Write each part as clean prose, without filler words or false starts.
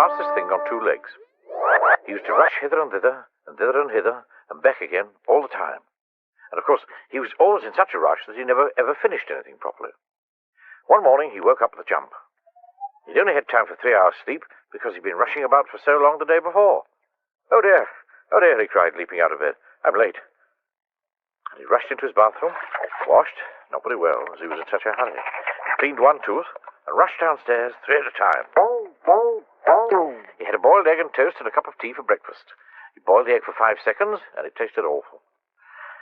fastest thing on two legs. He used to rush hither and thither, and thither and hither, and back again, all the time. And of course, he was always in such a rush that he never ever finished anything properly. One morning he woke up with a jump. He'd only had time for 3 hours' sleep because he'd been rushing about for so long the day before. Oh dear, he cried, leaping out of bed. I'm late. And he rushed into his bathroom, washed, not very well, as he was in such a hurry, cleaned one tooth, and rushed downstairs 3 at a time. He had a boiled egg and toast and a cup of tea for breakfast. He boiled the egg for 5 seconds, and it tasted awful.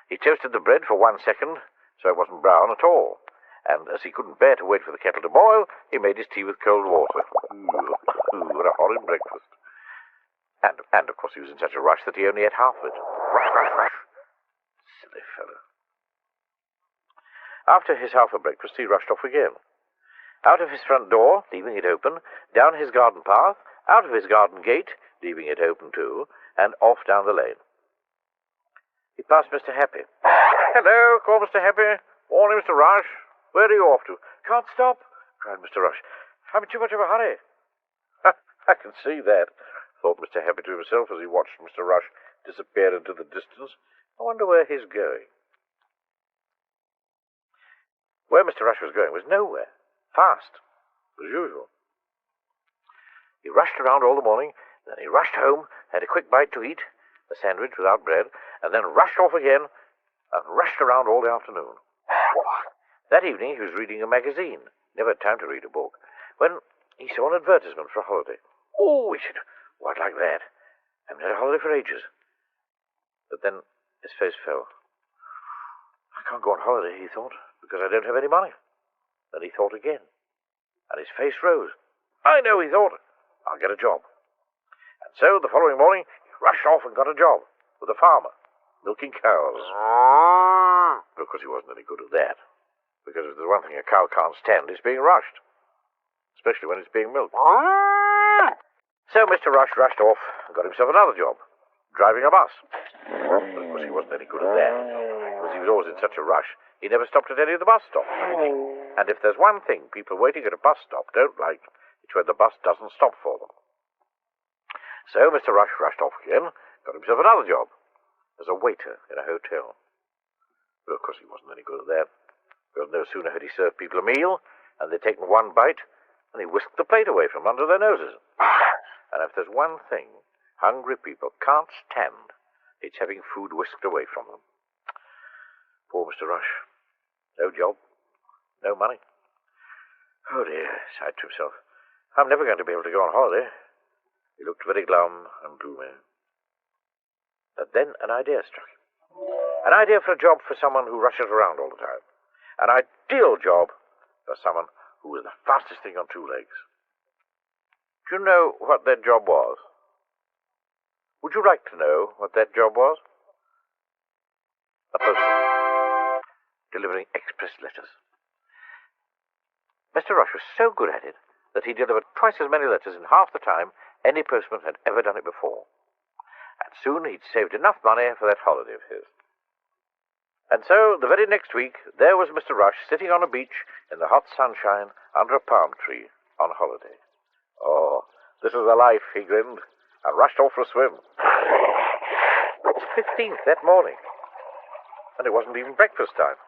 He toasted the bread for 1 second, so it wasn't brown at all. And as he couldn't bear to wait for the kettle to boil, he made his tea with cold water. What a horrid breakfast. And of course, he was in such a rush that he only ate half of it. Rush. Silly fellow. After his half of breakfast, he rushed off again. Out of his front door, leaving it open, down his garden path, out of his garden gate, leaving it open too, and off down the lane. He passed Mr. Happy. Hello, called Mr. Happy. Morning, Mr. Rush. Where are you off to? Can't stop, cried Mr. Rush. I'm in too much of a hurry. I can see that, thought Mr. Happy to himself as he watched Mr. Rush disappear into the distance. I wonder where he's going. Where Mr. Rush was going was nowhere. Fast, as usual. He rushed around all the morning, then he rushed home, had a quick bite to eat, a sandwich without bread, and then rushed off again, and rushed around all the afternoon. That evening he was reading a magazine, never had time to read a book, when he saw an advertisement for a holiday. Oh, he said, I'd like that. I haven't had a holiday for ages. But then his face fell. I can't go on holiday, he thought, because I don't have any money. Then he thought again, and his face rose. I know, he thought, I'll get a job. And so the following morning, he rushed off and got a job with a farmer, milking cows. But of course he wasn't any good at that, because if there's one thing a cow can't stand, it's being rushed, especially when it's being milked. So Mr. Rush rushed off and got himself another job, driving a bus. But of course he wasn't any good at that, because he was always in such a rush, he never stopped at any of the bus stops. And if there's one thing people waiting at a bus stop don't like, it's when the bus doesn't stop for them. So Mr. Rush rushed off again, got himself another job, as a waiter in a hotel. But of course he wasn't any good at that, because no sooner had he served people a meal, and they'd taken one bite, and he whisked the plate away from under their noses. And if there's one thing hungry people can't stand, it's having food whisked away from them. Poor Mr. Rush. No job, no money. Oh dear, he sighed to himself. I'm never going to be able to go on holiday. He looked very glum and gloomy. But then an idea struck him. An idea for a job for someone who rushes around all the time. An ideal job for someone who is the fastest thing on two legs. Do you know what that job was? Would you like to know what that job was? A postman. Delivering express letters. Mr. Rush was so good at it that he delivered twice as many letters in half the time any postman had ever done it before. And soon he'd saved enough money for that holiday of his. And so, the very next week, there was Mr. Rush sitting on a beach in the hot sunshine under a palm tree on holiday. Oh, this is the life, he grinned, and rushed off for a swim. It was 15th that morning, and it wasn't even breakfast time.